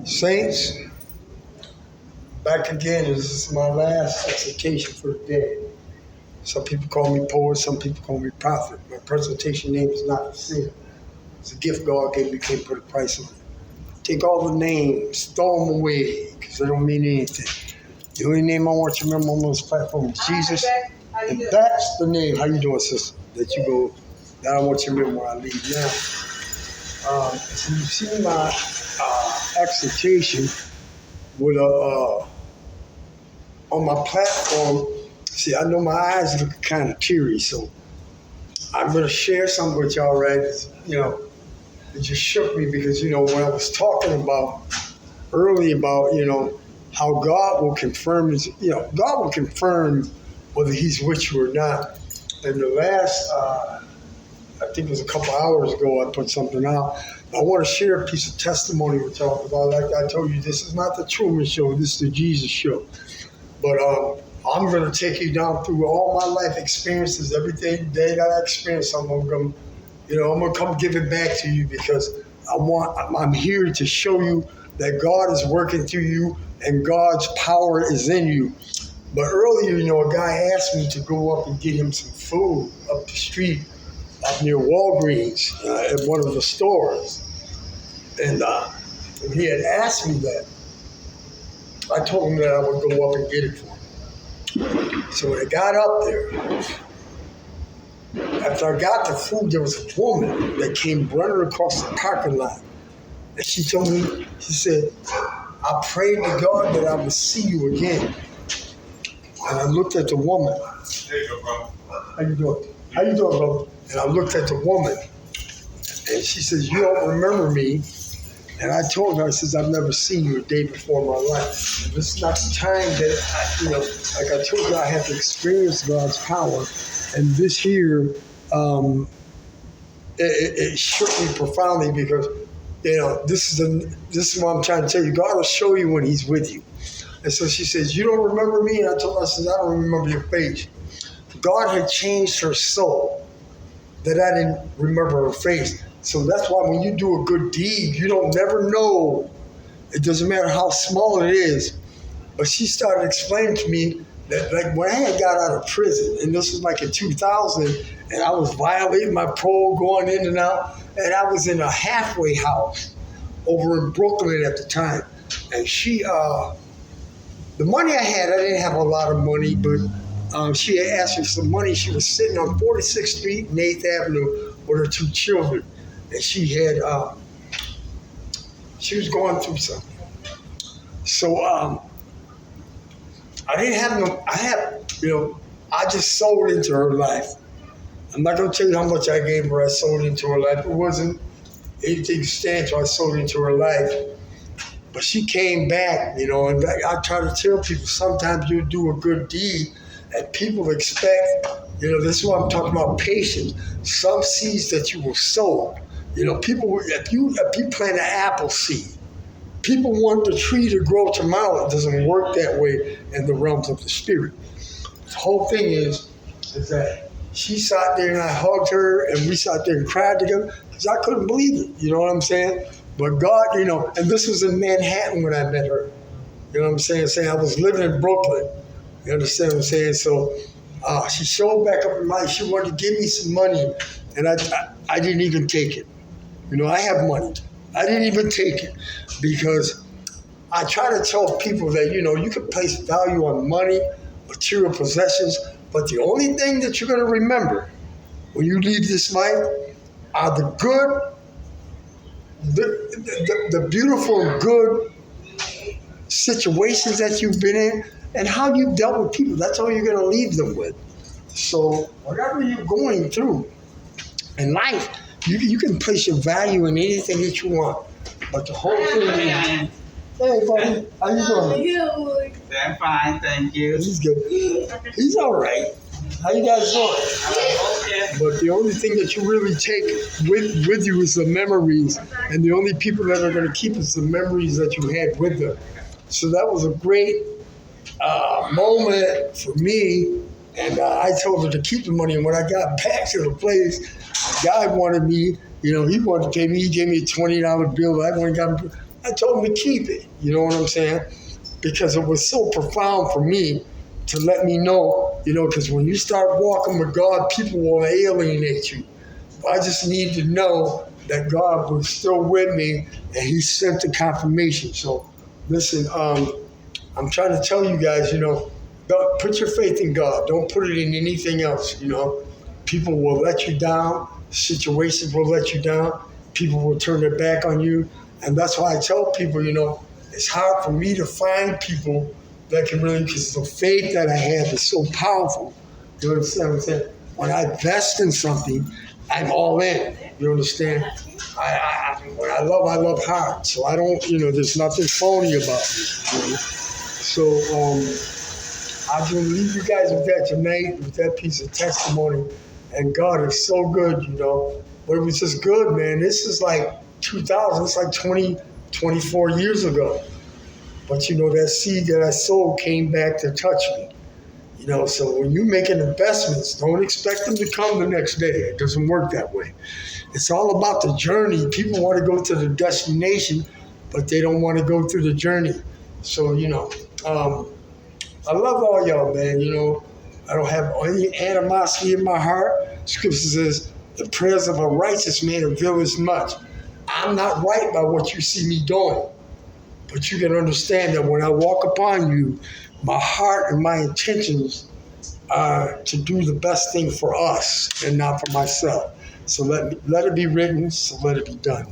Saints, back again. This is my last exhortation for the day. Some people call me poet, some people call me prophet. My presentation name is not for sale. It's a gift God gave me, can't put a price on it. Take all the names, throw them away, because they don't mean anything. The only name I want you to remember on this platform is Jesus. And that's the name, how you doing, sister, that you go, that I want you to remember when I leave now. So you see my exhortation with on my platform. See, I know my eyes look kind of teary, so I'm going to share something with y'all, right? It just shook me because, when I was talking about early about, how God will confirm God will confirm whether he's with you or not. And the last, I think it was a couple hours ago, I put something out. I want to share a piece of testimony with y'all because like I told you, this is not the Truman Show, this is the Jesus Show. But I'm going to take you down through all my life experiences, everything that I experienced. I'm going to come give it back to you because I'm here to show you that God is working through you and God's power is in you. But earlier, a guy asked me to go up and get him some food up the street, up near Walgreens at one of the stores. And he had asked me that. I told him that I would go up and get it for him. So when I got up there, after I got the food, there was a woman that came running across the parking lot. And she told me, she said, I prayed to God that I would see you again. And I looked at the woman. There you go, bro. How you doing? How you doing, bro? And I looked at the woman. And she says, you don't remember me. And I told her, I says, I've never seen you a day before in my life. This is not the time that, like I told you, I have to experience God's power. And this here, it shook me profoundly because, this is what I'm trying to tell you. God will show you when he's with you. And so she says, you don't remember me? And I told her, I said, I don't remember your face. God had changed her soul that I didn't remember her face. So that's why when you do a good deed, you don't never know. It doesn't matter how small it is. But she started explaining to me that like when I had got out of prison, and this was like in 2000, and I was violating my parole going in and out, and I was in a halfway house over in Brooklyn at the time. And she, the money I had, I didn't have a lot of money, but she had asked me for some money. She was sitting on 46th Street and 8th Avenue with her two children. And she had, she was going through something. So I didn't have I just sold into her life. I'm not going to tell you how much I gave her. I sold into her life. It wasn't anything substantial. I sold into her life. But she came back, and I try to tell people sometimes you do a good deed and people expect, this is what I'm talking about, patience. Some seeds that you will sow. People, if you plant an apple seed, people want the tree to grow tomorrow. It doesn't work that way in the realms of the spirit. The whole thing is that she sat there and I hugged her and we sat there and cried together because I couldn't believe it. You know what I'm saying? But God, and this was in Manhattan when I met her. You know what I'm saying? I was living in Brooklyn. You understand what I'm saying? So she showed back up in my life. She wanted to give me some money and I didn't even take it. I have money. I didn't even take it because I try to tell people that, you can place value on money, material possessions, but the only thing that you're going to remember when you leave this life are the good, the beautiful and good situations that you've been in and how you've dealt with people. That's all you're going to leave them with. So whatever you're going through in life, you can place your value in anything that you want. But the whole thing is, hey, buddy, how you doing? I'm fine, thank you. He's good. He's all right. How you guys doing? Okay. But the only thing that you really take with you is the memories. And the only people that are going to keep is the memories that you had with them. So that was a great moment for me. And I told her to keep the money. And when I got back to the place, the guy wanted me, he wanted to pay me. He gave me a $20 bill. I went and got I told him to keep it. You know what I'm saying? Because it was so profound for me to let me know, because when you start walking with God, people will alienate you. I just need to know that God was still with me and He sent the confirmation. So, listen, I'm trying to tell you guys, put your faith in God. Don't put it in anything else. People will let you down. Situations will let you down. People will turn their back on you. And that's why I tell people, it's hard for me to find people that can really, because the faith that I have is so powerful. You understand what I'm saying? When I invest in something, I'm all in. You understand? When I love hard. So I don't, there's nothing phony about me. So I just want to leave you guys with that tonight, with that piece of testimony. And God is so good, But it was just good, man. This is like 2000. It's like 20, 24 years ago. But, that seed that I sowed came back to touch me. So when you're making investments, don't expect them to come the next day. It doesn't work that way. It's all about the journey. People want to go to the destination, but they don't want to go through the journey. So, I love all y'all, man. I don't have any animosity in my heart. Scripture says, the prayers of a righteous man availeth much. I'm not right by what you see me doing. But you can understand that when I walk upon you, my heart and my intentions are to do the best thing for us and not for myself. So let it be written, so let it be done.